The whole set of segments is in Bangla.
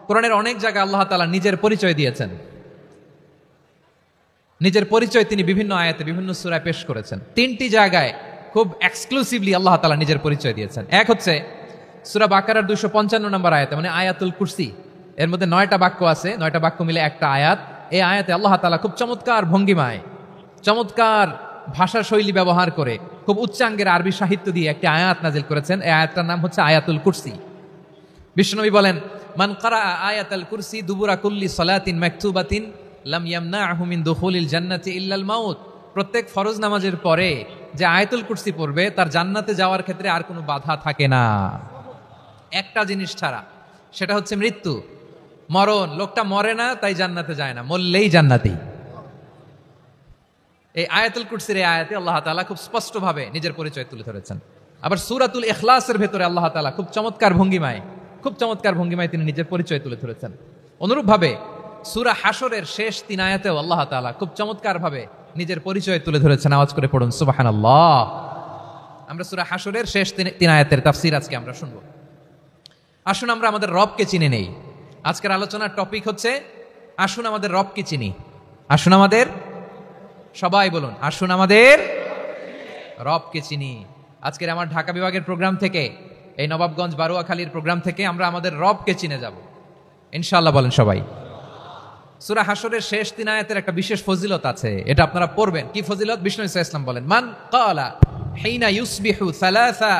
কোরআনের অনেক জায়গায় আল্লাহ তাআলা নিজের পরিচয় দিয়েছেন। নিজের পরিচয় তিনি বিভিন্ন আয়াতে বিভিন্ন সূরায় পেশ করেছেন। তিনটি জায়গায় খুব এক্সক্লুসিভলি আল্লাহ তাআলা নিজের পরিচয় দিয়েছেন। এক হচ্ছে সূরা বাকারার 255 নম্বর আয়াতে, মানে আয়াতুল কুরসি। এর মধ্যে 9টা বাক্য আছে, 9টা বাক্য মিলে একটা আয়াত। এই আয়াতে আল্লাহ তাআলা খুব চমৎকার ভঙ্গিমায়, চমৎকার ভাষা শৈলী ব্যবহার করে, খুব উচ্চাঙ্গের আরবি সাহিত্য দিয়ে একটি আয়াত নাজিল করেছেন। এই আয়াতটার নাম হচ্ছে আয়াতুল কুরসি। বিশ্বনবী বলেন, মান কারা আয়াতুল কুরসি দুবুরা কুল্লি সালাতিন মাকতুবাতিন লাম ইয়ামনাহু মিন দুখুলিল জান্নাতি ইল্লাল মাউত। প্রত্যেক ফরজ নামাজের পরে যে আয়াতুল কুরসি পড়বে তার জান্নাতে যাওয়ার ক্ষেত্রে আর কোনো বাধা থাকে না, একটা জিনিস ছাড়া, সেটা হচ্ছে মৃত্যু, মরণ। লোকটা মরে না তাই জান্নাতে যায় না, মরলেই জান্নাতি। এই আয়াতুল কুরসির এই আয়াতে আল্লাহ তাআলা খুব স্পষ্টভাবে নিজের পরিচয় তুলে ধরেছেন। আবার সূরাতুল ইখলাসের ভেতরে আল্লাহ তাআলা খুব চমৎকার ভঙ্গিমায় তিনি নিজের পরিচয় তুলে ধরেছেন। অনুরূপভাবে সূরা হাশরের শেষ 3 আয়াতেও আল্লাহ তাআলা খুব চমৎকারভাবে নিজের পরিচয় তুলে ধরেছেন। আওয়াজ করে পড়ুন সুবহানাল্লাহ। আমরা সূরা হাশরের শেষ 3 আয়াতের তাফসীর আজকে আমরা শুনব। আসুন আমরা আমাদের রবকে চিনে নেই। আজকের আলোচনার টপিক হচ্ছে আসুন আমাদের রবকে চিনি। আসুন আমাদের, সবাই বলুন, আসুন আমাদের রবকে চিনি। আজকের আমার ঢাকা বিভাগের প্রোগ্রাম থেকে, এই নবাবগঞ্জ বারুয়াখালীর প্রোগ্রাম থেকে আমরা আমাদের রবকে চিনে যাব ইনশাআল্লাহ। বলেন সবাই। সূরা হাশরের শেষ 3 আয়াতের একটা বিশেষ ফজিলত আছে, এটা আপনারা পড়বেন। কি ফজিলত? বিষ্ণু ইসা ইসলাম বলেন, মান ক্বালা হিনা ইউসবিহু সালাসা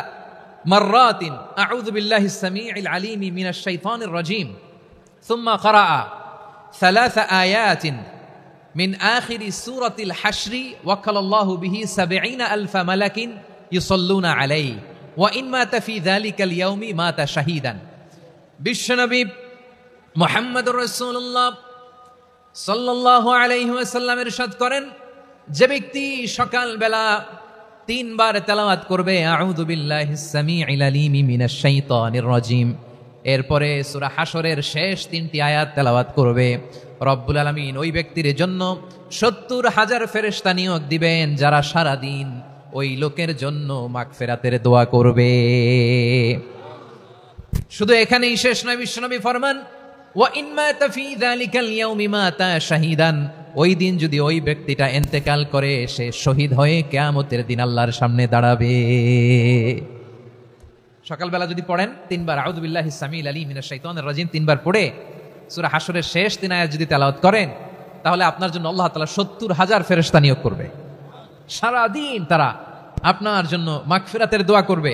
মাররাতিন আউযু বিল্লাহিস সামিউল আলিম মিনাশ শাইতানির রাজীম সুম্মা ক্বারাআ সালাসা আয়াতিন মিন আখিরি সূরাতিল হাশরি ওয়াক্কালাল্লাহু বিহি ৭০,০০০ মালাকিন ইউসাল্লুনা আলাইহি ওয়া ইন মাতা ফি যালিকাল ইয়াউমি মাতা শাহীদান। বিশ্বনবী মুহাম্মদুর রাসূলুল্লাহ সাল্লাল্লাহু আলাইহি ওয়াসাল্লাম ইরশাদ করেন, যে ব্যক্তি সকালবেলা 3 বার তেলাওয়াত করবে আউযু বিল্লাহিস সামিউল আলিম মিনাশ শাইতানির রাজীম, এরপরে সূরা হাশরের শেষ 3টি আয়াত তেলাওয়াত করবে, রব্বুল আলামিন ওই ব্যক্তির জন্য ৭০,০০০ ফেরেশতা নিয়োগ দিবেন যারা সারা দিন ওই লোকের জন্য মাগফিরাতের দোয়া করবে। শুধু এখানেই শেষ নয়, বিশ্বনবী ফরমান, ওয়া ইন মাতা ফি যালিকাল ইয়াউমি মাতা শাহীদান, ওই দিন যদি ওই ব্যক্তিটা ইন্তেকাল করে সে শহীদ হয়ে কিয়ামতের দিন আল্লাহর সামনে দাঁড়াবে। সকালবেলা যদি পড়েন 3 বার আউযু বিল্লাহিস সামিউল আলিম মিনাশ শাইতানির রাজীম 3 বার পড়ে সূরা হাশরের শেষ 3 আয়াত যদি তেলাওয়াত করেন, তাহলে আপনার জন্য আল্লাহ তাআলা ৭০,০০০ ফেরেশতা নিয়োগ করবে। সারা দিন তারা আপনার জন্য মাগফিরাতের দোয়া করবে,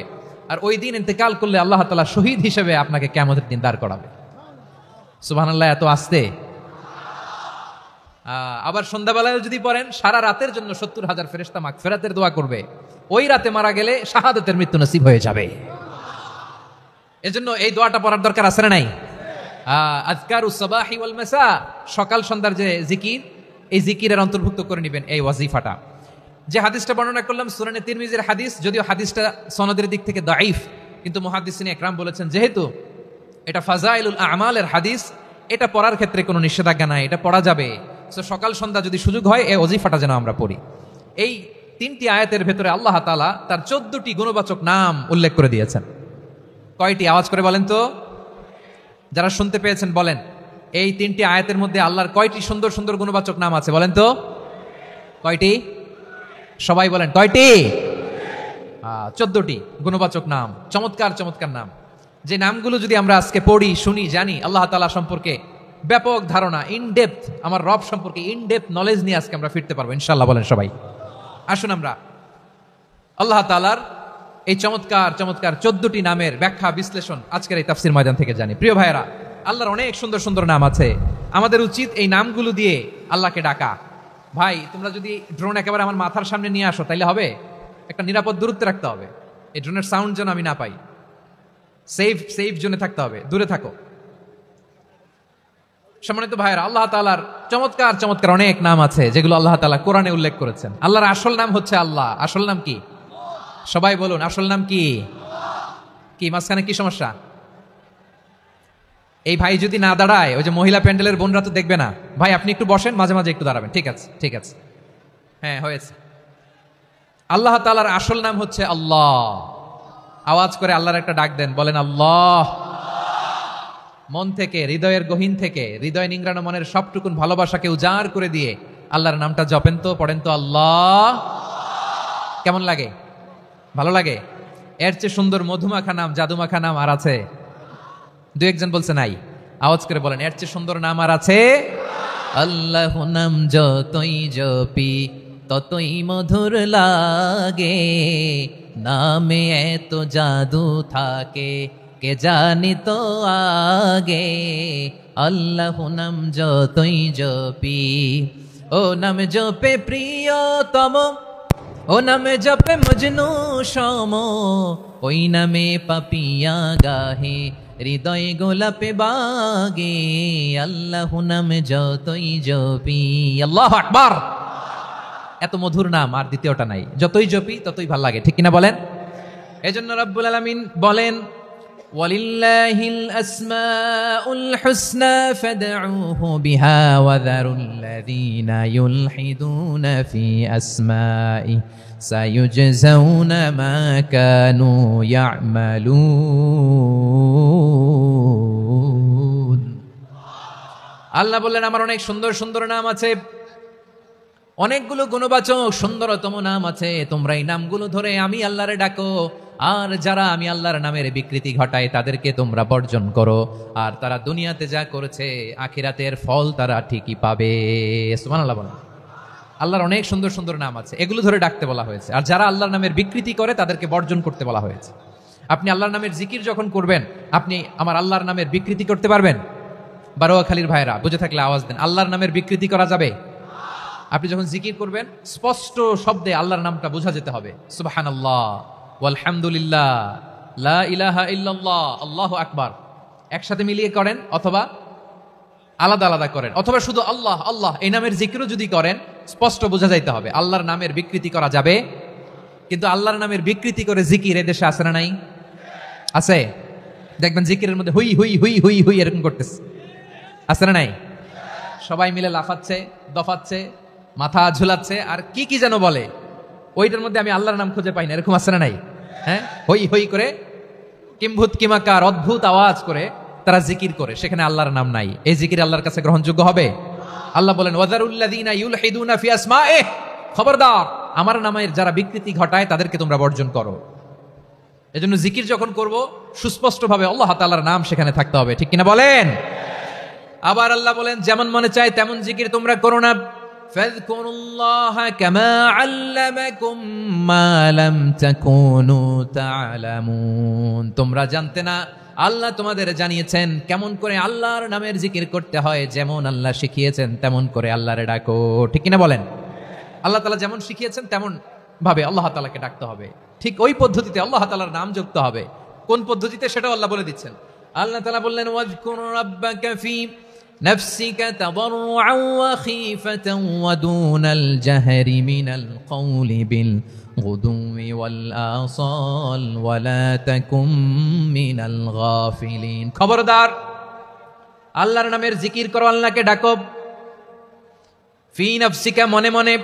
আর ওই দিন ইন্তেকাল করলে আল্লাহ তাআলা শহীদ হিসেবে আপনাকে কিয়ামতের দিন দাঁড় করাবে। সুবহানাল্লাহ। এত আস্তে। আবার সন্ধ্যাবেলায় যদি পড়েন, সারা রাতের জন্য ৭০,০০০ ফেরেশতা মাগফিরাতের দোয়া করবে। ওই রাতে মারা গেলে শাহাদাতের মৃত্যু নসিব হয়ে যাবে। এজন্য এই দোয়াটা পড়ার দরকার আছে না নাই? আযকারুস সাবাহি ওয়াল মাসা, সকাল সন্ধ্যার যে জিকির, এই জিকিরের অন্তর্ভুক্ত করে নেবেন এই ওয়াজিফাটা। যে হাদিসটা বর্ণনা করলাম সুনানে তিরমিজির হাদিস, যদিও হাদিসটা সনদের দিক থেকে দাঈফ, কিন্তু মুহাদ্দিসিন ইকরাম বলেছেন যেহেতু এটা ফাজাইলুল আমালের হাদিস, এটা পড়ার ক্ষেত্রে কোনো নিষেধাজ্ঞা নাই, এটা পড়া যাবে। সো সকাল সন্ধ্যা যদি সুযোগ হয় এই ওয়াজিফাটা যেন আমরা পড়ি। এই 3টি আয়াতের ভেতরে আল্লাহ তাআলা তার 14টি গুণবাচক নাম উল্লেখ করে দিয়েছেন। কয়টি? আওয়াজ করে বলেন তো, যারা শুনতে পেয়েছেন বলেন, এই 3টি আয়াতের মধ্যে আল্লাহর কয়টি সুন্দর সুন্দর গুণবাচক নাম আছে বলেন তো? কয়টি? সবাই বলেন কয়টি? 14টি গুণবাচক নাম, চমৎকার চমৎকার নাম। যে নামগুলো যদি আমরা আজকে পড়ি, শুনি, জানি, আল্লাহ তাআলা সম্পর্কে ব্যাপক ধারণা, ইনডেপথ, আমার রব সম্পর্কে ইনডেপথ নলেজ নিয়ে আজকে আমরা ফিরতে পারবো ইনশাআল্লাহ। বলেন সবাই। আসুন আমরা আল্লাহ তাআলার এই চমৎকার চমৎকার 14টি নামের ব্যাখ্যা বিশ্লেষণ আজকের এই তাফসীর ময়দান থেকে জানি। প্রিয় ভাইয়েরা, আল্লাহর অনেক সুন্দর সুন্দর নাম আছে, আমাদের উচিত এই নামগুলো দিয়ে আল্লাহকে ডাকা। ভাই, তোমরা যদি ড্রোন একেবারে আমার মাথার সামনে নিয়ে আসো তাইলে হবে? একটা নিরাপদ দূরত্বে রাখতে হবে, এই ড্রোনের সাউন্ড যেন আমি না পাই। সেফ জোনে থাকতে হবে, দূরে থাকো। সম্মানিত ভাইয়েরা, আল্লাহ তাআলার চমৎকার চমৎকার অনেক নাম আছে যেগুলো আল্লাহ তাআলা কোরআনে উল্লেখ করেছেন। আল্লাহর আসল নাম হচ্ছে আল্লাহ। আসল নাম কি? সবাই বলুন, আসল নাম কি? কি মাঝখানে কি সমস্যা? এই ভাই যদি না দাঁড়ায়, ওই যে মহিলা প্যান্ডেলের বোনরা তো দেখবে না। ভাই আপনি একটু বসেন, মাঝে মাঝে একটু দাঁড়াবেন। ঠিক আছে, ঠিক আছে, হ্যাঁ হয়েছে। আল্লাহ তাআলার আসল নাম হচ্ছে আল্লাহ। আওয়াজ করে আল্লাহর একটা ডাক দেন, বলেন আল্লাহ। মন থেকে, হৃদয়ের গহীন থেকে, হৃদয় নিংড়ানো মনের সবটুকুন ভালোবাসাকে উজাড় করে দিয়ে আল্লাহর নামটা জপেন তো, পড়েন তো আল্লাহ। কেমন লাগে? ভালো লাগে? এর চেয়ে সুন্দর মধুমাখা নাম, জাদুমাখা নাম আর আছে? দু একজন বলছে নাই। আওয়াজ করে বলেন, এর চেয়ে সুন্দর নাম আর আছে? আল্লাহ নাম যতই জপি ততই মধুর লাগে, নামে এত জাদু থাকে কে জানি তো আগে। আল্লাহ নাম যতই জপি, ও নাম জপে প্রিয়তম, ও নামে জপে মজনু সম, ওই নামে পাপিয়া গাহে হৃদয় গোলাপে বাগে। আল্লাহ নামে যতই জপি। আল্লাহু আকবার। এত মধুর নাম আর দ্বিতীয়টা নাই, যতই জপি ততই ভাল লাগে, ঠিক কিনা বলেন? এজন্য রব্বুল আলামিন বলেন, ওয়ালিল্লাহিল আসমাউল হুসনা ফাদউহু বিহা ওয়া যারুল্লাযীনা ইউলহিদুনা ফি আসমাই সায়ুজজাউনা মা কানু ইয়ামালুন। আল্লাহ বললেন, আমার অনেক সুন্দর সুন্দর নাম আছে, অনেকগুলো গুণবাচক সুন্দরতম নাম আছে, তোমরা এই নামগুলো ধরে আমি আল্লাহরে ডাকো। আর যারা আমি আল্লাহর নামের বিকৃতি ঘটায় তাদেরকে তোমরা বর্জন করো, আর তারা দুনিয়াতে যা করেছে আখিরাতের ফল তারা ঠিকই পাবে। সুবহানাল্লাহ বলেন। আল্লাহর অনেক সুন্দর সুন্দর নাম আছে, এগুলো ধরে ডাকতে বলা হয়েছে। আর যারা আল্লাহর নামের বিকৃতি করে তাদেরকে বর্জন করতে বলা হয়েছে। আপনি আল্লাহর নামের জিকির যখন করবেন, আপনি আমার আল্লাহর নামের বিকৃতি করতে পারবেন? বারোয়াখালীর ভাইরা বুঝে থাকলে আওয়াজ দেন, আল্লাহর নামের বিকৃতি করা যাবে? আপনি যখন জিকির করবেন স্পষ্ট শব্দে আল্লাহর নামটা বোঝা যেতে হবে। সুবহানাল্লাহ, আলহামদুলিল্লাহ, লা ইলাহা ইল্লাল্লাহ, আল্লাহু আকবার। একসাথে মিলিয়ে করেন অথবা আলাদা আলাদা করেন, অথবা শুধু আল্লাহ আল্লাহ এই নামের জিকিরও যদি করেন স্পষ্ট বোঝা যাইতে হবে। আল্লাহর নামের বিকৃতি করা যাবে, কিন্তু আল্লাহর নামের বিকৃতি করে জিকির এদেশে আছে না নাই? আছে। দেখবেন জিকিরের মধ্যে হুই হুই হুই হুই হুই এরকম করতেছে, আছে না নাই? সবাই মিলে লাফাচ্ছে, দফাচ্ছে, মাথা ঝুলাচ্ছে, আর কি কি যেন বলে, ওইটার মধ্যে আমি আল্লাহর নাম খুঁজে পাই না, এরকম আছে না নাই? হ্যাঁ, হই হই করে কিম্ভূত কিমাকার অদ্ভুত আওয়াজ করে তারা জিকির করে, সেখানে আল্লাহর নাম নাই। এই জিকির আল্লাহর কাছে গ্রহণযোগ্য হবে? আল্লাহ বলেন, ওয়াযারুল্লাযীনা ইউলহিদুনা ফি আসমাইহি, খবরদার আমার নামের যারা বিকৃতি ঘটায় তাদেরকে তোমরা বর্জন করো। এজন্য জিকির যখন করব সুস্পষ্টভাবে আল্লাহ তাআলার নাম সেখানে থাকতে হবে, ঠিক কিনা বলেন? আবার আল্লাহ বলেন, যেমন মনে চায় তেমন জিকির তোমরা করো না। ফাযকুরুল্লাহা কামা আল্লামাকুম মা লাম তাকুনু তা'লামুন। তোমরা জানতে না, আল্লাহ তোমাদের জানিয়েছেন কেমন করে আল্লাহর নামের জিকির করতে হয়, যেমন আল্লাহ শিখিয়েছেন তেমন করে আল্লাহরে ডাকো, ঠিক কিনা বলেন? আল্লাহ তাআলা যেমন শিখিয়েছেন তেমন ভাবে আল্লাহ তাআলাকে ডাকতে হবে, ঠিক ওই পদ্ধতিতে আল্লাহ তাআলার নাম যুক্ত হবে। কোন পদ্ধতিতে সেটাও আল্লাহ বলে দিচ্ছেন। আল্লাহ তাআলা বললেন, ওয়াযকুর রাব্বাকা ফি নাফসিকা তাদাররুআন ওয়া খীফাতান ওয়া দুনাল জাহরি মিনাল কওলি বিল গুদুই ওয়াল আসাল ওয়া লা তাকুম মিনাল গাফিলিন। খবরদার আল্লাহর নামের জিকির করো, আল্লাহকে ডাকো। ফি নাফসিকা মনে মনে,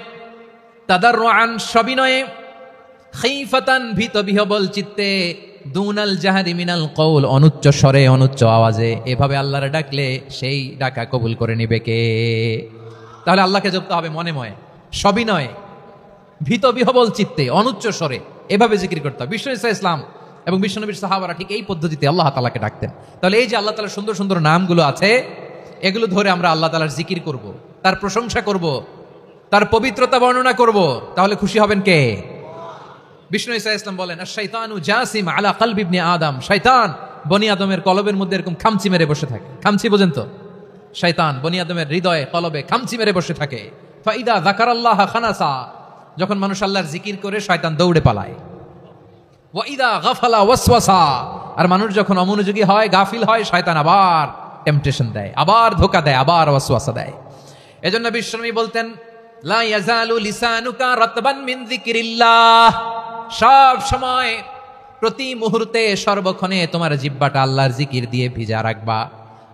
তাদাররুআন সবিনয়ে, খীফাতান ভীত বিহবল চিত্তে, দুনাল জাহরি মিনাল কওল অনুচ্চ স্বরে অনুচ্চ আওয়াজে। এভাবে আল্লাহর ডাকলে সেই ডাকা কবুল করে নিবে কে? তাহলে আল্লাহকে জপতে হবে মনে মনে, সবিনয়ে, ভীত বিহবল চিত্তে, অনুচ্চ স্বরে, এভাবে জিকির করতে হবে। বিশ্বনবী ইসলাম এবং বিশ্বনবীর সাহাবারা ঠিক এই পদ্ধতিতে আল্লাহ তাআলাকে ডাকতেন। তাহলে এই যে আল্লাহ তাআলার সুন্দর সুন্দর নামগুলো আছে, এগুলো ধরে আমরা আল্লাহ তাআলার জিকির করব, তার প্রশংসা করব, তার পবিত্রতা বর্ণনা করব, তাহলে খুশি হবেন কে? বিষ্ণু ঈসা ইসলাম বলেন, আশ-শাইতানু জাসিম আলা কলবি ইবনে আদম। শয়তান বনি আদমের কলবের মধ্যে এরকম খামচি মেরে বসে থাকে। খামচি বোঝেন তো? শয়তান বনি আদমের হৃদয়ে কলবে খামচি মেরে বসে থাকে। ফাইদা যাকারাল্লাহ খানাসা, যখন মানুষ আল্লাহর জিকির করে শয়তান দৌড়ে পালায়। ওয়া ইদা গাফালা ওয়াসওয়াসা, আর মানুষ যখন অমনোযোগী হয়, গাফিল হয়, শয়তান আবার টেম্পটেশন দেয়, আবার ধোঁকা দেয়, আবার ওয়াসওয়াসা দেয়। এজন্য বিশ্বনবী বলতেন, লা ইয়াজালু লিসানুকা রাতবান মিন যিকরিল্লাহ, সব সময় প্রতি মুহূর্তে সর্বক্ষণে তোমার জিহ্বাটা আল্লাহর জিকির দিয়ে ভিজা রাখবা,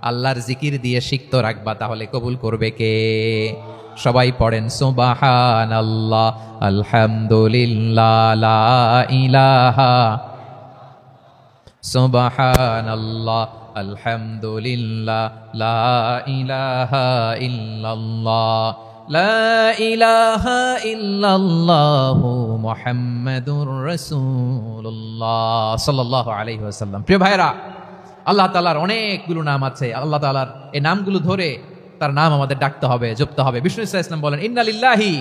আল্লাহর জিকির দিয়ে সিক্ত রাখবা, তাহলে কবুল করবে কে? সবাই পড়েন সুবহানাল্লাহ, আলহামদুলিল্লাহ, লা ইলাহা, সুবহানাল্লাহ আলহামদুলিল্লাহ, লা ইলাহা ইল্লাল্লাহ, লা ইলাহা ইল্লাল্লাহু মুহাম্মাদুর রাসূলুল্লাহ সাল্লাল্লাহু আলাইহি ওয়াসাল্লাম। প্রিয় ভাইরা, আল্লাহ তাআলার অনেকগুলো নাম আছে। আল্লাহ তাআলার এই নামগুলো ধরে তার নাম আমাদের ডাকতে হবে, জপতে হবে। বিষ্ণু ইসা ইসলাম বলেন, ইন্না লিল্লাহি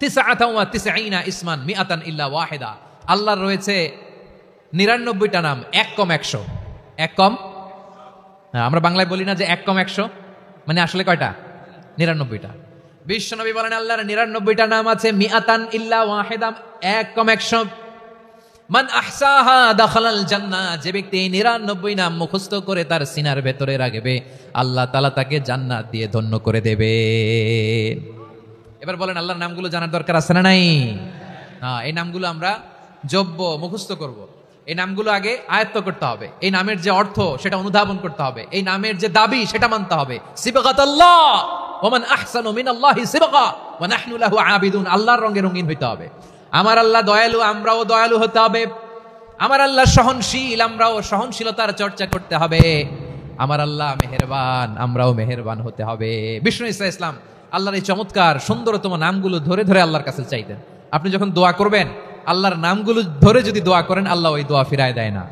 তিসআতান ওয়া তিসঈনা ইসমান মিআতান ইল্লা ওয়াহিদা। আল্লাহর রয়েছে 99টা নাম, এক কম 100। এক কম, আমরা বাংলায় বলি না যে এক কম 100, মানে আসলে কয়টা? 99টা। বিশ্বনবী বলেন আল্লাহর 99টা নাম আছে, মিআতান ইল্লা ওয়াহিদা, এক কম 100। মান আহসাহা দাখালাল জান্নাহ, যে ব্যক্তি 99 নাম মুখস্থ করে তার সিনার ভেতরে রাখবে, আল্লাহ তাআলা তাকে জান্নাত দিয়ে ধন্য করে দেবে। এবার বলেন, আল্লাহর নামগুলো জানার দরকার আছে না নাই? এই নামগুলো আমরা জপব, মুখস্থ করব। এই নামগুলো আগে আয়ত্ত করতে হবে। এই নামের যে অর্থ সেটা অনুধাবন করতে হবে। এই নামের যে দাবি সেটা মানতে হবে। সিবগাতাল্লাহ ওয়া মান আহসানু মিনাল্লাহি সিবগা ওয়া নাহনু লাহু আবিদুন। আল্লাহর রঙে রঙিন হইতে হবে। আমার আল্লাহ দয়ালু, আমরাও দয়ালু হতে হবে। আমার আল্লাহ সহনশীল, আমরাও সহনশীলতার চর্চা করতে হবে। আমার আল্লাহ মেহেরবান, আমরাও মেহেরবান হতে হবে। বিষ্ণু ইসা ইসলাম আল্লাহর এই চমৎকার সুন্দরতম নামগুলো ধরে ধরে আল্লাহর কাছে চাইতেন। আপনি যখন দোয়া করবেন, আল্লাহর নামগুলো ধরে যদি দোয়া করেন, আল্লাহ ওই দোয়া ফিরায় দেয় না।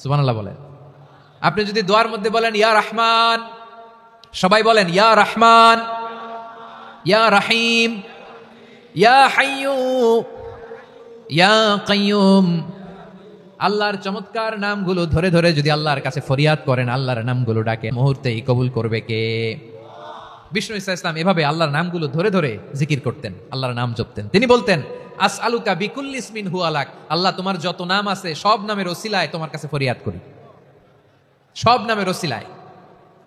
সুবহানাল্লাহ বলেন। আপনি যদি দোয়ার মধ্যে বলেন ইয়া রহমান, সবাই বলেন ইয়া রহমান, ইয়া রহিম, ইয়া হাইয়্যু, ইয়া কাইয়্যুম। আল্লাহর চমৎকার নামগুলো ধরে ধরে যদি আল্লাহর কাছে ফরিয়াদ করেন, আল্লাহর নামগুলো ডাকে, মুহূর্তেই কবুল করবে কে? বিষ্ণু ইসা ইসলাম এভাবে আল্লাহর নামগুলো ধরে ধরে জিকির করতেন, আল্লাহর নাম জপতেন। তিনি বলতেন, আসআলুকা বিকুল্লি ইসমিন হুয়া লাক, আল্লাহ তোমার যত নাম আছে সব নামের ওসিলায় তোমার কাছে ফরিয়াদ করি, সব নামের ওসিলায়।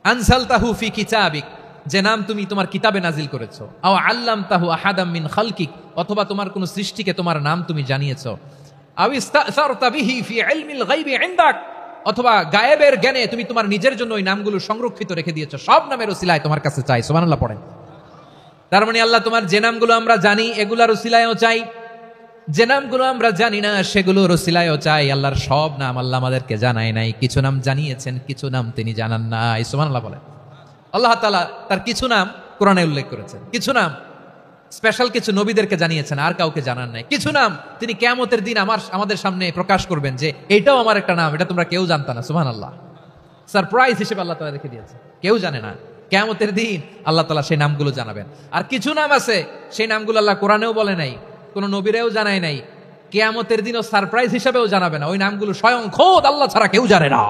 আনজালতাহু ফি কিতাবিক, যে নাম তুমি তোমার কিতাবে নাজিল করেছো। আও আল্লামতাহু আহাদাম মিন খালকিক, অথবা তোমার কোন সৃষ্টিকে তোমার নাম তুমি জানিয়েছো। আও ইস্তাসারতা বিহি ফি ইলমিল গায়বি ইনদাক, অথবা গায়েবের জ্ঞানে তুমি তোমার নিজের জন্য ওই নামগুলো সংরক্ষিত রেখে দিয়েছো। সব নামের ওসিলায় তোমার কাছে চাই। সুবহানাল্লাহ পড়েন। তার মানে আল্লাহ তোমার যে নামগুলো আমরা জানি এগুলার ওসিলায়ও চাই, যে নামগুলো আমরা জানি না সেগুলোর ওসিলায়ও চাই। আল্লাহর সব নাম আল্লাহ আমাদেরকে জানায় নাই, কিছু নাম জানিয়েছেন, কিছু নাম তিনি জানান নাই। সুবহানাল্লাহ বলেন। আল্লাহ তাআলা তার কিছু নাম কোরআনে উল্লেখ করেছেন, কিছু নাম স্পেশাল কিছু নবীদেরকে জানিয়েছেন, আর কাউকে জানান নাই। কিছু নাম তিনি কিয়ামতের দিন আমাদের সামনে প্রকাশ করবেন যে এইটাও আমার একটা নাম, এটা তোমরা কেউ জানতা না। সুবহানাল্লাহ। সারপ্রাইজ হিসেবে আল্লাহ তাআলা রেখে দিয়েছে, কেউ জানে না। কিয়ামতের দিন আল্লাহ তাআলা সেই নামগুলো জানাবেন। আর কিছু নাম আছে সেই নামগুলো আল্লাহ কোরআনেও বলে নাই, কোন নবীরেও জানায় নাই, কিয়ামতের দিনও সারপ্রাইজ হিসেবেও জানাবে না। ওই নামগুলো স্বয়ং খোদ আল্লাহ ছাড়া কেউ জানে না।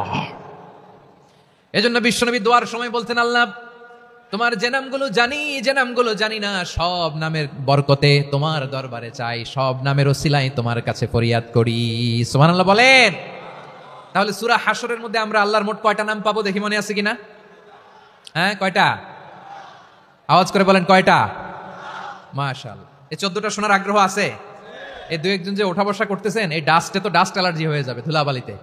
এজন্য বিশ্বনবী দোয়ার সময় বলতেন, আল্লাহ তোমার যে নামগুলো জানি, যে নামগুলো জানি না, সব নামের বরকতে তোমার দরবারে চাই, সব নামের ওসিলায় তোমার কাছে ফরিয়াদ করি। সুবহানাল্লাহ বলেন। তাহলে সূরা হাশরের মধ্যে আমরা আল্লাহর মোট কয়টা নাম পাবো দেখি, মনে আছে কিনা? হ্যাঁ, কয়টা? আওয়াজ করে বলেন, কয়টা? মাশাআল্লাহ। এই 14টা শোনার আগ্রহ আছে? এই দুই একজন যে ওঠা বসা করতেছেন, এই ডাস্টে তো ডাস্ট অ্যালার্জি হয়ে যাবে, ধুলাবালিতে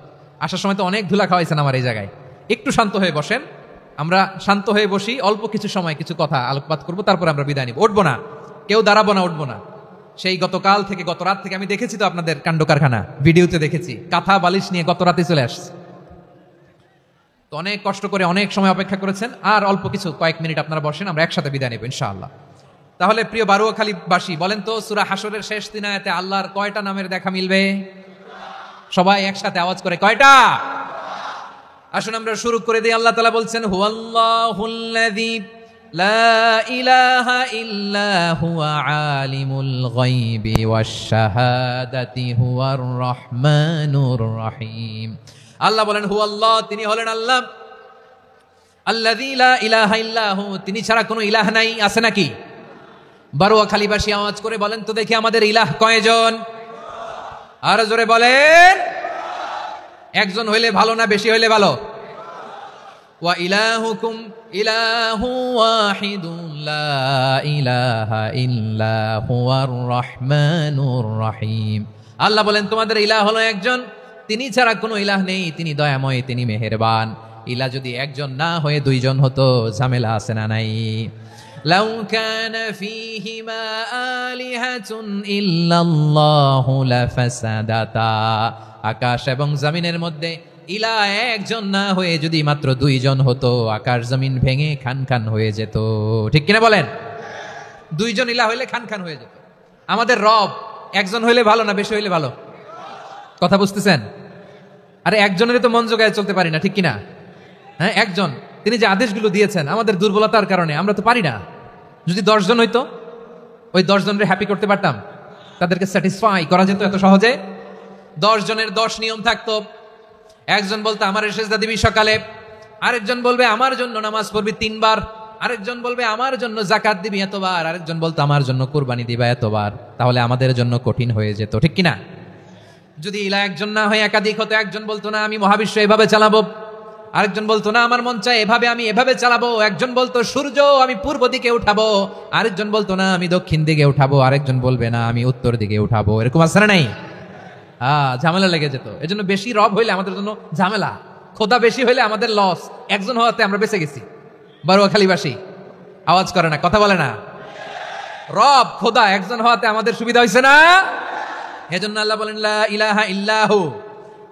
আসার সময় তো অনেক ধুলা খাওয়াইছেন আমার এই জায়গায়। একটু শান্ত হয়ে বসেন, আমরা শান্ত হয়ে বসি, অল্প কিছু সময় কিছু কথা আলোকপাত করবো, তারপর আমরা বিদায় নিব। উঠবো না, কেউ দাঁড়াবো না, উঠবো না। সেই গতকাল থেকে, গত রাত থেকে আমি দেখেছি তো আপনাদের কাণ্ড কারখানা, ভিডিওতে দেখেছি, কাঁথা বালিশ নিয়ে গত রাতে চলে আসছে। তো অনেক কষ্ট করে অনেক সময় অপেক্ষা করেছেন, আর অল্প কিছু কয়েক মিনিট আপনারা বসেন, আমরা একসাথে বিদায় নেব ইনশাআল্লাহ। তাহলে প্রিয় বারুয়াখালীবাসী, বলেন তো সূরা হাশরের শেষ 3 আয়াতে আল্লাহর কয়টা নামের দেখা মিলবে? সবাই একসাথে আওয়াজ করে, কয়টা? আসুন আমরা শুরু করে দিই। আল্লাহ তাআলা বলছেন, হুয়াল্লাহুল্লাযী লা ইলাহা ইল্লা হুয়া আলিমুল গায়বি ওয়াশ শাহাদাতি হুয়ার রহমানুর রহিম। আল্লাহ বলেন হুয়াল্লাহ, তিনি হলেন আল্লাহ, আল্লাযী লা ইলাহা ইল্লা হু, তিনি ছাড়া কোনো ইলাহ নাই। আছে নাকি? বারুয়াখালীবাসী আওয়াজ করে বলেন তো দেখি, আমাদের ইলাহ কয়জন? আর জোরে বলেন। একজন হইলে ভালো না বেশি হইলে ভালো? ওয়া ইলাহুকুম ইলাহু ওয়াহিদুন লা ইলাহা ইল্লা হুয়ার রহমানুর রহিম। আল্লাহ বলেন তোমাদের ইলাহ হলো একজন, তিনি ছাড়া কোনো ইলাহ নেই, তিনি দয়াময়, তিনি মেহেরবান। ইলাহ যদি একজন না হয়ে দুইজন হতো, ঝামেলা আছে না নাই? লাউ কানা ফীহিমা আলিহাতুন ইল্লাল্লাহু লাফাসাদাতা, আকাশ এবং জমিনের মধ্যে ইলা একজন না হয়ে যদি মাত্র দুইজন হতো, আকাশ জমিন ভেঙে খান খান হয়ে যেত। ঠিক কিনা বলেন? দুইজন ইলা হইলে খান খান হয়ে যেত। আমাদের রব একজন হইলে ভালো না বেশি হইলে ভালো? কথা বুঝতেছেন? আরে একজনের তো মন জোগায় চলতে পারি না, ঠিক কিনা? হ্যাঁ, একজন, তিনি যে আদেশগুলো দিয়েছেন আমাদের দুর্বলতার কারণে আমরা তো পারি না। যদি 10 জন হইতো, ওই 10 জনের হ্যাপি করতে পারতাম, তাদেরকে স্যাটিসফাই করা যেত এত সহজে। 10 জনের 10 নিয়ম থাকতো। একজন বলতো আমার সেজদা দিবি সকালে, আরেকজন বলবে আমার জন্য নামাজ পড়বি 3 বার, আরেকজন বলবে আমার জন্য যাকাত দিবি এতবার, আরেকজন বলতো আমার জন্য কুরবানি দিবা এতবার। তাহলে আমাদের জন্য কঠিন হয়ে যেত, ঠিক কিনা? যদি ইলা একজন না হয়ে একাধিক হতো, একজন বলতো না আমি মহাবিশ্ব এভাবে চালাবো, আরেকজন বলতো না আমার মন চায় এভাবে, আমি এভাবে চালাবো, একজন বলতো সূর্য আমি পূর্ব দিকে উঠাবো, আরেকজন বলতো না আমি দক্ষিণ দিকে উঠাবো, আরেকজন বলবে না আমি উত্তর দিকে উঠাবো। এরকম আছে না নাই? ঝামেলা লেগে যেত। এজন্য বেশি রব হইলে আমাদের জন্য ঝামেলা, খোদা বেশি হইলে আমাদের লস। একজন হওয়াতে আমরা বেঁচে গেছি। বারুয়াখালীবাসী আওয়াজ করে না, কথা বলে না। রব খোদা একজন হওয়াতে আমাদের সুবিধা হয়েছে না। এজন্য আল্লাহ বলেন লা ইলাহা ইল্লাহু,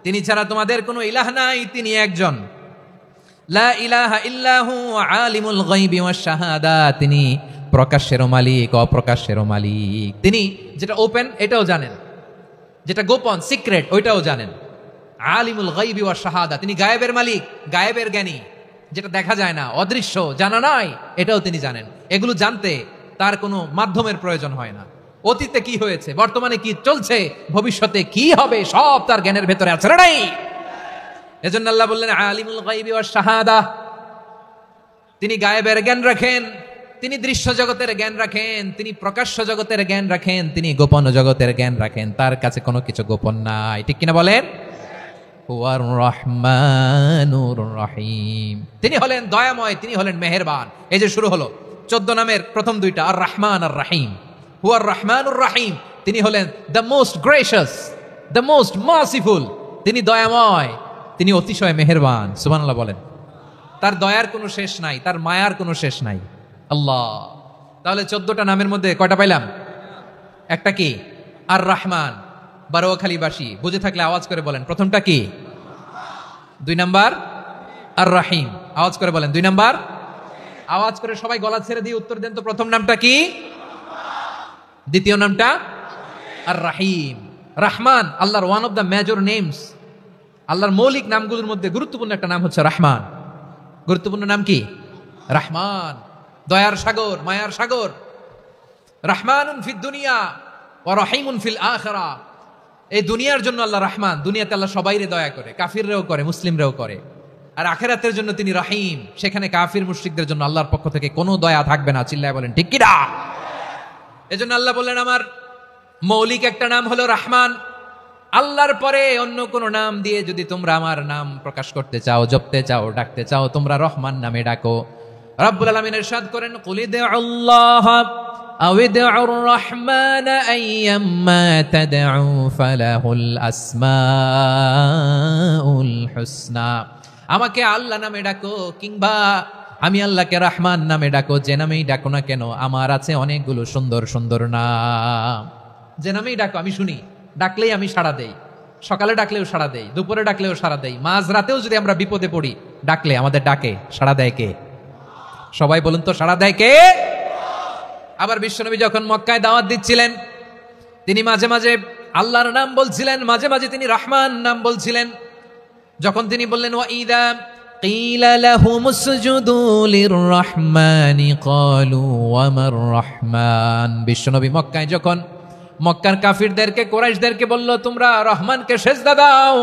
তিনি ছাড়া তোমাদের কোনো ইলাহ নাই, তিনি একজন। লা ইলাহা ইল্লাহু আলিমুল গায়বি ওয়াশ শাহাদা, তিনি প্রকাশ্যেরও মালিক অপ্রকাশ্যেরও মালিক। তিনি যেটা ওপেন এটাও জানেন, যেটা গোপন সিক্রেট ওইটাও জানেন। আলিমুল গায়বি ওয়াশ শাহাদা, তিনি গায়েবের মালিক, গায়েবের জ্ঞানী, যেটা দেখা যায় না, অদৃশ্য, জানা নাই, এটাও তিনি জানেন। এগুলো জানতে তার কোনো মাধ্যমের প্রয়োজন হয় না। অতীতে কি হয়েছে, বর্তমানে কি চলছে, ভবিষ্যতে কি হবে, সব তার জ্ঞানের ভেতরে আছে না নাই? এজন্য আল্লাহ বললেন আলিমুল গায়বি ওয়াশ শাহাদা, তিনি গায়েবের জ্ঞান রাখেন, তিনি দৃশ্য জগতের জ্ঞান রাখেন, তিনি প্রকাশ্য জগতের জ্ঞান রাখেন, তিনি গোপন জগতের জ্ঞান রাখেন। তার কাছে কোনো কিছু গোপন নাই, ঠিক কিনা বলেন? হুয়ার রহমানুর রহিম, তিনি হলেন দয়াময়, তিনি হলেন মেহেরবান। এই যে শুরু হলো 14 নামের প্রথম দুইটা, আর রহমান আর রাহিম। হুয়ার রহমানুর রাহিম, তিনি হলেন the most gracious, the most merciful, তিনি দয়াময়, তিনি অতিশয় মেহেরবান। সুবহানাল্লাহ বলেন। তার দয়ার কোনো শেষ নাই, তার মায়ার কোনো শেষ নাই। আল্লাহ, তাহলে 14টা নামের মধ্যে কয়টা পাইলাম? একটা কি? আর রহমান। বারোয়াখালীবাসী বুঝে থাকলে আওয়াজ করে বলেন প্রথমটা কি? 2 নাম্বার আর রাহিম। আওয়াজ করে বলেন 2 নাম্বার। আওয়াজ করে সবাই গলা ছেড়ে দিয়ে উত্তর দেন তো, প্রথম নামটা কি? দ্বিতীয় নামটা? আর রাহিম। রহমান আল্লাহর one of the major names. আল্লাহর মৌলিক নামগুলোর মধ্যে গুরুত্বপূর্ণ একটা নাম হচ্ছে রহমান। গুরুত্বপূর্ণ নাম কি? রহমান, দয়ার সাগর, মায়ার সাগর। রহমানুন ফিদ দুনিয়া ওয়া রহিমুন ফিল আখিরা। এই দুনিয়ার জন্য আল্লাহ রহমান, দুনিয়াতে আল্লাহ সবাইরে দয়া করে, কাফিররেও করে, মুসলিমরেও করে। আর আখিরাতের জন্য তিনি রহিম, সেখানে কাফির মুশরিকদের জন্য আল্লাহর পক্ষ থেকে কোনো দয়া থাকবে না। চিল্লায় বলেন ঠিক কি না? এজন্য আল্লাহ বললেন আমার মৌলিক একটা নাম হলো রহমান। আল্লাহর পরে অন্য কোন নাম দিয়ে যদি তোমরা আমার নাম প্রকাশ করতে চাও, জপতে চাও, ডাকতে চাও, তোমরা রহমান নামে ডাকো। রব্বুল আলামিন ইরশাদ করেন কুলিদুল্লাহ আও ইদউর রহমান আইয়াম্মা তাদউ ফালাহুল আসমাউল হুসনা। আমাকে আল্লাহ নামে ডাকো, কিংবা আমি আল্লাহকে রহমান নামে ডাকো, যে নামেই ডাকো না কেন আমার আছে অনেকগুলো সুন্দর সুন্দর নাম। যে নামেই ডাকো আমি শুনি, ডাকলেই আমি সাড়া দেই। সকালে ডাকলেও সাড়া দেই, দুপুরে ডাকলেও সাড়া দেই, মাঝ রাতেও যদি আমরা বিপদে পড়ি ডাকলে আমাদের ডাকে সাড়া দেয় কে? সবাই বলুন তো, সাড়া দেয় কে? আবার বিশ্বনবী যখন মক্কায় দাওয়াত দিচ্ছিলেন, তিনি মাঝে মাঝে আল্লাহর নাম বলছিলেন, মাঝে মাঝে তিনি রহমান নাম বলছিলেন। যখন তিনি বললেন ওয়াইদা কিলা লাহুমুসজুদু লিররহমানি ক্বালু ওয়ামার রহমান। বিশ্বনবী মক্কায় যখন মক্কার কাফিরদেরকে, কুরাইশদেরকে বলল তোমরা রহমানকে সেজদা দাও,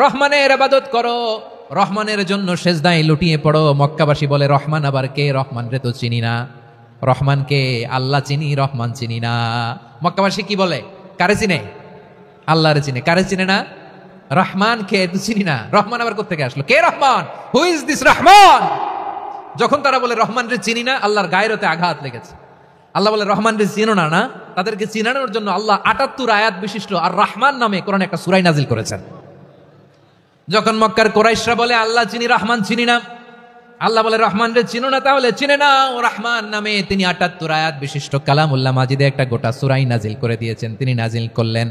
রহমানের ইবাদত করো, রহমানের জন্য সেজদায় লুটিয়ে পড়ো। মক্কাবাসী বলে রহমান আবার কে? রহমান রে তো চিনি না। রহমানকে আল্লাহ চিনি, রহমান চিনি না। মক্কাবাসী কি বলে? কারে চিনে? আল্লাহরে চিনে। কারে চিনে না? রহমান কে তো চিনি না। রহমান আবার কোথা থেকে আসলো? কে Rahman? Who is this Rahman? যখন তারা বলে রহমান রে চিনি না, আল্লাহর গায়েরতে আঘাত লেগেছে। আল্লাহ বলে রহমান রে চিনো না? না, তাদেরকে চিনানোর জন্য আল্লাহ ৭৮ আয়াত বিশিষ্ট আর রহমান নামে কোরআনে একটা সূরা নাজিল করেছেন। যখন মক্কার কুরাইশরা বলে আল্লাহ চিনি, রহমান চিনি না, আল্লাহ বলে রহমান রে চিনো না, তাহলে চিনে নাও। রহমান নামে তিনি ৭৮ আয়াত বিশিষ্ট কালামুল্লাহ মাজিদে একটা গোটা সূরাই নাজিল করে দিয়েছেন। তিনি নাজিল করলেন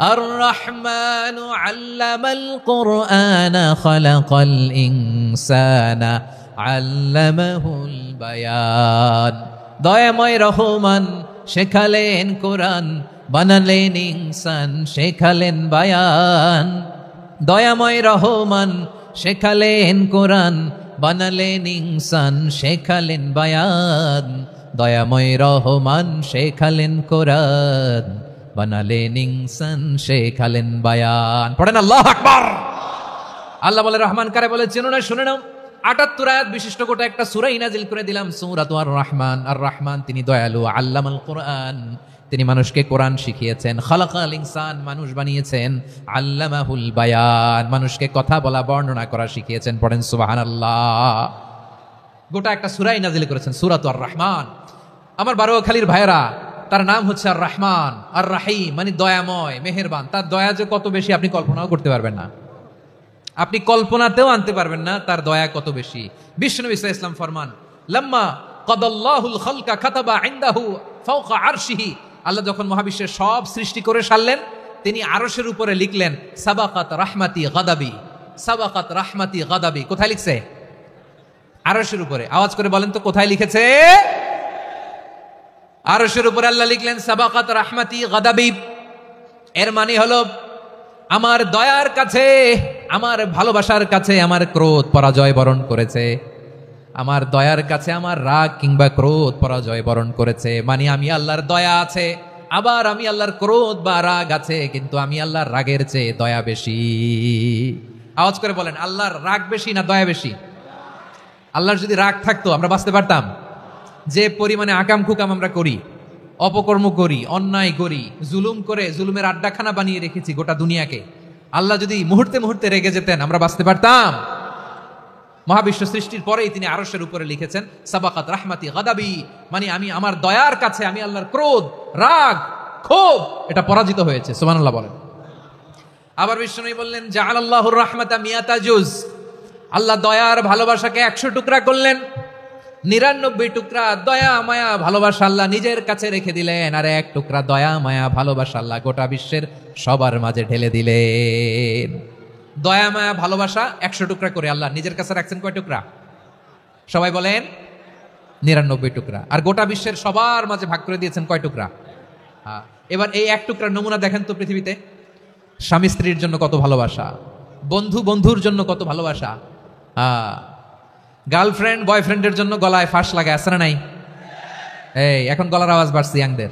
আর রহমানু আল্লামাল কুরআনা খালাকাল ইনসানা আল্লামাহুল বায়ান। দয়াময় রহমান শেখালেন কোরআন, বানালেন ইনসান, শেখালেন বায়ান। দয়াময় রহমান শেখালেন কোরআন, বানালেন ইনসান, শেখালেন বায়ান। দয়াময় রহমান শেখালেন কোরআন, বানালেন ইনসান, শেখালেন বায়ান। পড়েন আল্লাহু আকবার। আল্লাহ বলে রহমান কারে বলে চেনো না, শুনে নাও। ৭৮ আয়াত বিশিষ্ট গোটা একটা সূরাই নাজিল করে দিলাম, সূরাতু আর রহমান। আর রহমান তিনি দয়ালু, আল্লামাল কোরআন তিনি মানুষকে কোরআন শিখিয়েছেন, খালাকাল ইনসান মানুষ বানিয়েছেন, আল্লামাহুল বায়ান মানুষকে কথা বলা বর্ণনা করা শিখিয়েছেন। পড়েন সুবহানাল্লাহ। গোটা একটা সূরাই নাজিল করেছেন, সূরাতু আর রহমান। আমার বারোয়াখালীর ভাইয়েরা, তার নাম হচ্ছে আর রহমান আর রাহিম, মানে দয়াময় মেহেরবান। তার দয়া যে কত বেশি আপনি কল্পনাও করতে পারবেন না, আপনি কল্পনাতেও আনতে পারবেন না তার দয়া কত বেশি। বিশ্বনবী সাল্লাল্লাহু আলাইহি ওয়াসাল্লাম ফরমান লাম্মা কাদাল্লাহুল খালকা কাতাবা ইনদাহু ফাওকা আরশিহি। আল্লাহ যখন মহাবিশ্বের সব সৃষ্টি করে সারলেন, তিনি আরশের উপরে লিখলেন সাবাকাত রাহমাতি গাদাবি, সাবাকাত রাহমাতি গাদাবি। কোথায় লিখছে? আরশের উপরে। আওয়াজ করে বলেন তো কোথায় লিখেছে? আরশের উপরে আল্লাহ লিখলেন সাবাকাত রাহমাতি গাদাবি। এর মানে হলো আমার দয়ার কাছে, আমার ভালোবাসার কাছে আমার ক্রোধ পরাজয় বরণ করেছে। আমার দয়ার কাছে আমার রাগ কিংবা ক্রোধ পরাজয় বরণ করেছে। মানে আমি আল্লাহর দয়া আছে, আবার আমি আল্লাহর ক্রোধ বা রাগ আছে, কিন্তু আমি আল্লাহর রাগের চেয়ে দয়া বেশি। আওয়াজ করে বলেন আল্লাহর রাগ বেশি না দয়া বেশি? আল্লাহর যদি রাগ থাকতো আমরা বাঁচতে পারতাম? যে পরিমাণে আকাম কুকাম আমরা করি, অপকর্ম করি, অন্যায় করি, জুলুম করে জুলুমের আড্ডাখানা বানিয়ে রেখেছি গোটা দুনিয়াকে, আল্লাহ যদি মুহূর্তে মুহূর্তে রেগে যেতেন আমরা বাঁচতে পারতাম? মহাবিশ্ব সৃষ্টির পরেই তিনি আরশের উপরে লিখেছেন সাবাকাত রাহমাতি গাদাবি, মানে আমি আমার দয়ার কাছে আমি আল্লাহর ক্রোধ, রাগ, ক্ষোভ এটা পরাজিত হয়েছে। সুবহানাল্লাহ বলেন। আবার বিষ্ণু বললেন জাআলাল্লাহুর রাহমাতা মিয়াতা জুজ। আল্লাহ দয়ার ভালোবাসাকে ১০০ টুকরা করলেন, ৯৯ টুকরা দয়া মায়া ভালোবাসা আল্লাহ নিজের কাছে রেখে দিলেন, আর ১ টুকরা দয়া মায়া ভালোবাসা আল্লাহ গোটা বিশ্বের সবার মাঝে ঢেলে দিলেন। দয়া মায়া ভালোবাসা ১০০ টুকরা করে আল্লাহ নিজের কাছে রাখছেন কয় টুকরা? সবাই বলেন ৯৯ টুকরা। আর গোটা বিশ্বের সবার মাঝে ভাগ করে দিয়েছেন কয় টুকরা? এবার এই ১ টুকরার নমুনা দেখেন তো পৃথিবীতে। স্বামী স্ত্রীর জন্য কত ভালোবাসা, বন্ধু বন্ধুর জন্য কত ভালোবাসা, গার্লফ্রেন্ড বয়ফ্রেন্ডের জন্য গলায় ফাঁস লাগায়, আছে না নাই? এই এখন গলার আওয়াজ বাড়ছে ইয়াংদের।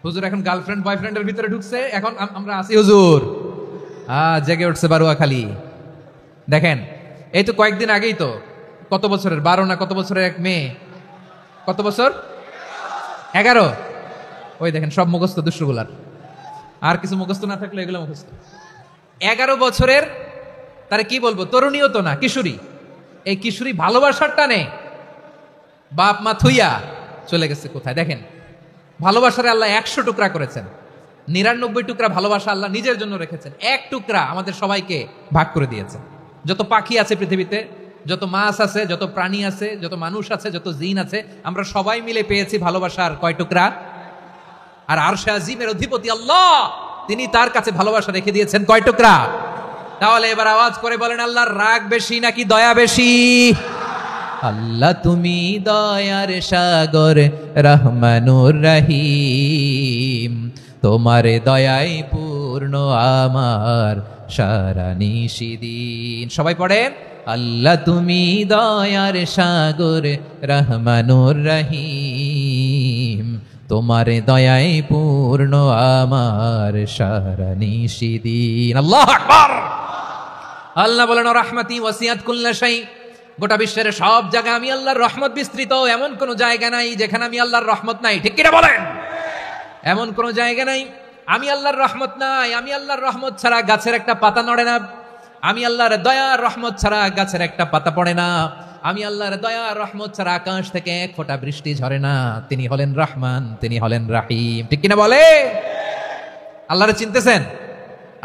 হুজুর এখন গার্লফ্রেন্ড বয়ফ্রেন্ডের ভিতরে ঢুকছে, এখন আমরা আছি হুজুর। জেগে উঠছে বারোয়াখালী। দেখেন এই তো কয়েকদিন আগেই তো, কত বছরের ১২ না কত বছরের এক মেয়ে, কত বছর? ১১। ওই দেখেন সব মুখস্থ দুষ্টগুলার, আর কিছু মুখস্থ না থাকলে এগুলো মুখস্থ। ১১ বছরের, তারা কি বলবো, তরুণীও তো না, কিশোরী। এই কিশোরী ভালোবাসার টানে বাপ মা থুইয়া চলে গেছে কোথায়? দেখেন ভালোবাসারে আল্লাহ ১০০ টুকরা করেছেন, ৯৯ টুকরা ভালোবাসা আল্লাহ নিজের জন্য রেখেছেন, ১ টুকরা আমাদের সবাইকে ভাগ করে দিয়েছেন। যত পাখি আছে পৃথিবীতে, যত মাছ আছে, যত প্রাণী আছে, যত মানুষ আছে, যত জিন আছে, আমরা সবাই মিলে পেয়েছি ভালোবাসার কয় টুকরা? আর আরশে আজিমের অধিপতি আল্লাহ তিনি তার কাছে ভালোবাসা রেখে দিয়েছেন কয় টুকরা? তাহলে এবার আওয়াজ করে বলেন আল্লাহর রাগ বেশি নাকি দয়া বেশি? আল্লাহ তুমি দয়ার সাগর রহমানুর রহিম, তোমার দয়ায় পূর্ণ আমার সারা নিশিদিন। সবাই পড়েন আল্লাহ তুমি দয়ার সাগর রহমানুর রহিম, তোমার দয়ায় পূর্ণ আমার সারা নিশিদিন। আল্লাহু আকবার। আল্লাহ বলেন রাহমাতি ওয়াসিআত কুল্লা শাই, গোটা বিশ্বের সব জায়গায় আমি আল্লাহর রহমত বিস্তৃত, এমন কোন জায়গা নাই যেখানে আমি আল্লাহর রহমত নাই। ঠিক কিনা বলেন? এমন কোন জায়গা নাই আমি আল্লাহর রহমত নাই। আমি আল্লাহর রহমত ছাড়া গাছের একটা পাতা নড়ে না, আমি আল্লাহর দয়ার রহমত ছাড়া গাছের একটা পাতা পড়ে না, আমি আল্লাহর দয়ার রহমত ছাড়া আকাশ থেকে এক ফোঁটা বৃষ্টি ঝরে না। তিনি হলেন রহমান, তিনি হলেন রাহিম। ঠিক কিনা বলে? আল্লাহরে চিনতেছেন?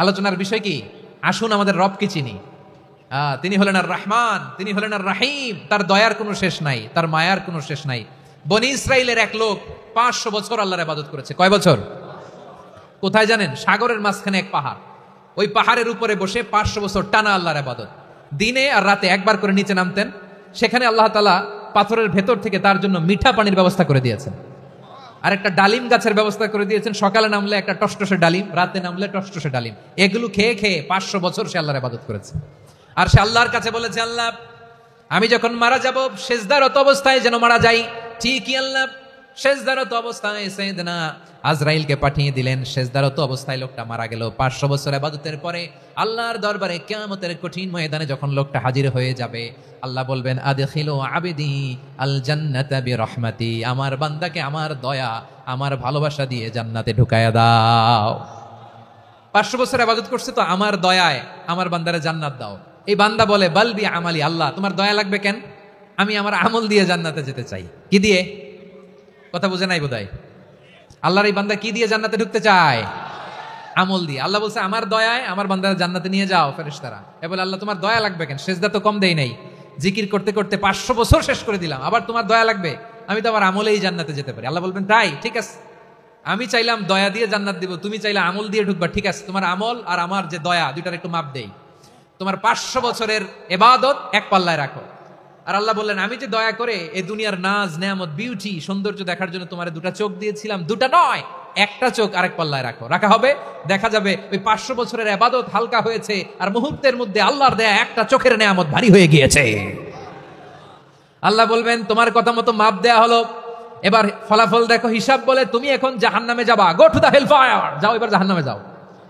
আলোচনার বিষয় কি? আসুন আমাদের রবকে চিনি। তিনি হলেন আর রহমান, তিনি হলেন আর রাহিম। তার দয়ার কোনো শেষ নাই, তার মায়ার কোনো শেষ নাই। বনি ইসরাইলের এক লোক 500 বছর আল্লাহর ইবাদত করেছে। কয় বছর? কোথায় জানেন? সাগরের মাঝখানে এক পাহাড়, ওই পাহাড়ের উপরে বসে 500 বছর টানা আল্লাহর ইবাদত। দিনে আর রাতে একবার করে নিচে নামতেন। সেখানে আল্লাহ তাআলা পাথরের ভেতর থেকে তার জন্য মিঠা পানির ব্যবস্থা করে দিয়েছেন, আর একটা ডালিম গাছের ব্যবস্থা করে দিয়েছেন। সকালে নামলে একটা টসটসে ডালিম, রাতে নামলে টসটসে ডালিম। এগুলো খেয়ে খেয়ে 500 বছর সে আল্লাহর ইবাদত করেছে। আর সে আল্লাহর কাছে বলেছে, আল্লাহ আমি যখন মারা যাব সেজদারত অবস্থায় যেন মারা যাই। ঠিকই আল্লাহ সেজদারত অবস্থায় সাইয়েদনা আজরাইলকে পাঠিয়ে দিলেন। সেজদারত অবস্থায় লোকটা মারা গেল। 500 বছর ইবাদতের পরে আল্লাহর দরবারে কিয়ামতের কঠিন ময়দানে যখন লোকটা হাজির হয়ে যাবে, আল্লাহ বলবেন, আদখিলু আবদি আল জান্নাতা বিরহমাতি, আমার বান্দাকে আমার দয়া, আমার ভালোবাসা দিয়ে জান্নাতে ঢুকায়া দাও। 500 বছর ইবাদত করছে তো আমার দয়ায় আমার বান্দারে জান্নাত দাও। এই বান্দা বলে, বালবি আমালি, আল্লাহ তোমার দয়া লাগবে কেন? আমি আমার আমল দিয়ে জান্নাতে যেতে চাই। কি দিয়ে? কথা বুঝে নাই বোধহয়। আল্লাহর এই বান্দা কি দিয়ে জান্নাতে ঢুকতে চায়? আমল দিয়ে। আল্লাহ বলছে, আমার দয়ায় আমার বান্দারা জান্নাতে নিয়ে যাও ফেরেশতারা। এ বলে, আল্লাহ তোমার দয়া লাগবে কেন? সেজদা তো কম দেই নাই, জিকির করতে করতে 500 বছর শেষ করে দিলাম, আবার তোমার দয়া লাগবে? আমি তো আমার আমলেই জান্নাতে যেতে পারি। আল্লাহ বলবেন, তাই ঠিক আছে, আমি চাইলাম দয়া দিয়ে জান্নাত দিব, তুমি চাইলে আমল দিয়ে ঢুকবা। ঠিক আছে, তোমার আমল আর আমার যে দয়া দুইটার একটু মাপ দেই। তোমার 500 বছরের ইবাদত এক পাল্লায় রাখো। আর আল্লাহ বললেন, আমি যে দয়া করে এই দুনিয়ার নাজ নেয়ামত বিউটি সৌন্দর্য দেখার জন্য তোমার দুটা চোখ দিয়েছিলাম, দুটা নয় একটা চোখ আরেক পাল্লায় রাখো। রাখা হবে, দেখা যাবে ওই 500 বছরের ইবাদত হালকা হয়েছে, আর মুহূর্তের মধ্যে আল্লাহর দেয়া একটা চোখের নেয়ামত ভারী হয়ে গিয়েছে। আল্লাহ বলবেন, তোমার কথা মতো মাপ দেয়া হলো, এবার ফলাফল দেখো, হিসাব বলে তুমি এখন জাহান্নামে যাবা, go to the hell fire, যাও এবার জাহান্নামে যাও।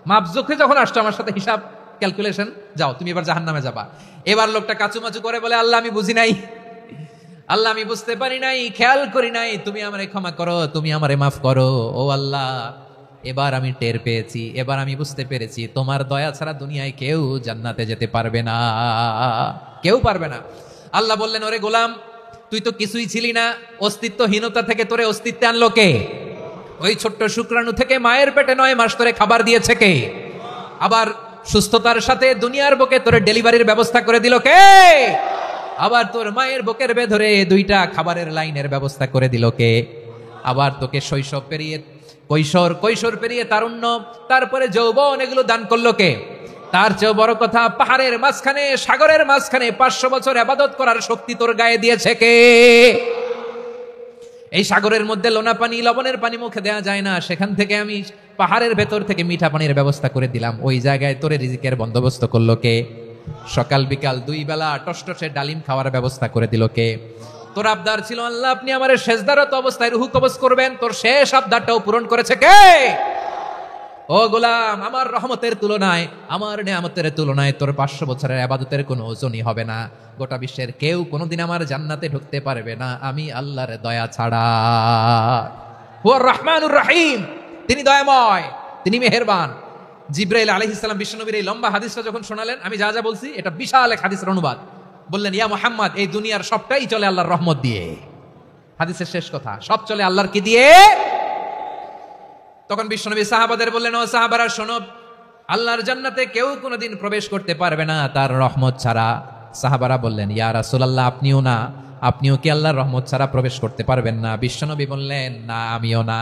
মাপ চোখে যখন আসছো আমার সাথে হিসাব ক্যালকুলেশন, যাও তুমি এবার জাহান্নামে যাবা। এবার লোকটা কাচুমাচু করে বলে, আল্লাহ আমি বুঝি নাই, আল্লাহ আমি বুঝতে পারি নাই, খেয়াল করি নাই, তুমি আমারে ক্ষমা করো, তুমি আমারে মাফ করো। ও আল্লাহ, এবার আমি টের পেয়েছি, এবার আমি বুঝতে পেরেছি, তোমার দয়া ছাড়া দুনিয়ায় কেউ জান্নাতে যেতে পারবে না, কেউ পারবে না। আল্লাহ বললেন, ওরে গোলাম, তুই তো কিছুই ছিলি না, অস্তিত্বহীনতা থেকে তোরে অস্তিত্বে আনলো কে? ওই ছোট্ট শুক্রাণু থেকে মায়ের পেটে 9 মাস তোরে খাবার দিয়েছে কে? আবার সুস্থতার সাথে দুনিয়ার বুকে তোরে ডেলিভারির ব্যবস্থা করে দিল কে? আবার তোর মায়ের বুকের ভেতরে 2টা খাবারের লাইনের ব্যবস্থা করে দিল কে? আবার তোকে শৈশব পেরিয়ে কৈশোর পেরিয়ে তারুণ্য, তারপরে যৌবন, এগুলো দান করলো কে? তার চেয়েও বড় কথা, পাহাড়ের মাঝখানে সাগরের মাঝখানে 500 বছর ইবাদত করার শক্তি তোর গায়ে দিয়েছে কে? এই সাগরের মধ্যে লোনা পানি, লবণের পানি মুখে দেয়া যায় না, সেখান থেকে আমি পাহাড়ের ভেতর থেকে মিঠা পানির ব্যবস্থা করে দিলাম। ওই জায়গায় তোরে রিজিকের বন্দোবস্ত করলো কে? সকাল বিকাল 2 বেলা টসটসে ডালিম খাওয়ার ব্যবস্থা করে দিল কে? তোর আবদার ছিল, আল্লাহ আপনি আমার সেজদারত অবস্থায় রুহু কবজ করবেন, তোর শেষ আবদারটাও পূরণ করেছে কে? ও গোলাম, আমার রহমতের তুলনায়, আমার নেয়ামতের তুলনায় তোর 500 বছরের ইবাদতের কোনো ওজনই হবে না। গোটা বিশ্বের কেউ কোনোদিন আমার জান্নাতে ঢুকতে পারবে না, আমি আল্লাহর দয়া ছাড়া। হুয়ার রহমানুর রহিম, তিনি দয়াময়, তিনি মেহেরবান। জিবরাইল আলাইহিস সালাম বিশ্বনবীর এই লম্বা হাদিসটা যখন শোনালেন, আমি যা যা বলছি এটা বিশাল এক হাদিসের অনুবাদ। বললেন, ইয়া মুহাম্মদ, এই দুনিয়ার সবটাই চলে আল্লাহর রহমত দিয়ে। হাদিসের শেষ কথা, সব চলে আল্লাহর কি দিয়ে? তখন বিশ্বনবী সাহাবাদের বললেন, ও সাহাবারা শোনো, আল্লাহর জান্নাতে কেউ কোনোদিন প্রবেশ করতে পারবে না তার রহমত ছাড়া। সাহাবারা বললেন, ইয়া রাসূলুল্লাহ, আপনিও না? আপনিও কি আল্লাহর রহমত ছাড়া প্রবেশ করতে পারবেন না? বিশ্বনবী বললেন, না আমিও না,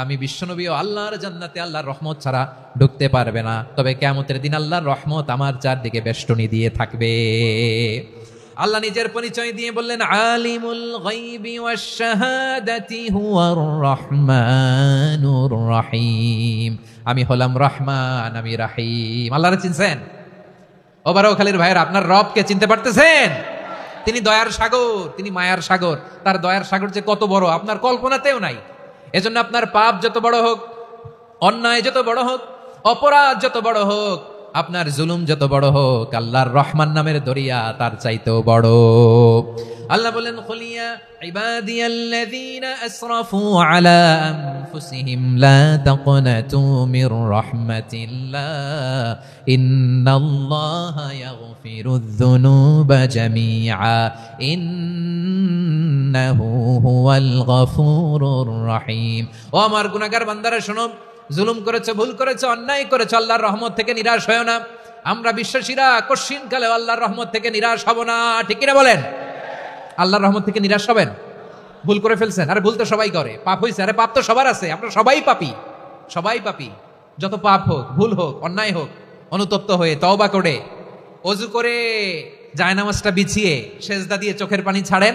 আমি বিশ্বনবীও আল্লাহর জান্নাতে আল্লাহর রহমত ছাড়া ঢুকতে পারবে না। তবে কিয়ামতের দিন আল্লাহর রহমত আমার চারদিকে বেষ্টনী দিয়ে থাকবে। আল্লাহ নিজের পরিচয় দিয়ে বললেন, আলিমুল গায়বি ওয়াশ শাহাদাতি হুয়ার রহমানুর রহিম, আমি হলাম রহমান, আমি রাহিম। আল্লাহরে চিনছেন? ও বারোখালীর ভাইয়ের, আপনার রবকে চিনতে পারতেছেন? তিনি দয়ার সাগর, তিনি মায়ার সাগর। তার দয়ার সাগর যে কত বড় আপনার কল্পনাতেও নাই। এজন্য আপনার পাপ যত বড় হোক, অন্যায় যত বড় হোক, অপরাধ যত বড় হোক, আপনার জুলুম যত বড় হোক, আল্লাহর রহমান নামের দরিয়া তার চাইতেও বড়। আল্লাহ বলেন, কুলিয়া ইবাদিয়াল্লাযীনা আসরাফু আলা আনফুসিহিম লা তাকনাতু মির রাহমাতিল্লাহ ইন্নাল্লাহা ইয়াগফিরুয যুনুবা জামিআ ইন্নাহু হুয়াল গফুরুর রহিম। ও আমার গুনাহগার বান্দারা শোনো, জুলুম করেছো, ভুল করেছো, অন্যায় করেছো, আল্লাহর রহমত থেকে নিরাশ হয়ো না। আমরা বিশ্বাসীরা কশিন কালে আল্লাহর রহমত থেকে নিরাশ হব না, ঠিক কিনা বলেন? আল্লাহর রহমত থেকে নিরাশ হবেন? ভুল করে ফেলছেন, আরে ভুল তো সবাই করে, পাপ হয়েছে, আরে পাপ তো সবার আছে, আমরা সবাই পাপী, সবাই পাপী। যত পাপ হোক, ভুল হোক, অন্যায় হোক, অনুতপ্ত হয়ে তওবা করে অজু করে জায়নামাজটা বিছিয়ে সেজদা দিয়ে চোখের পানি ছাড়েন।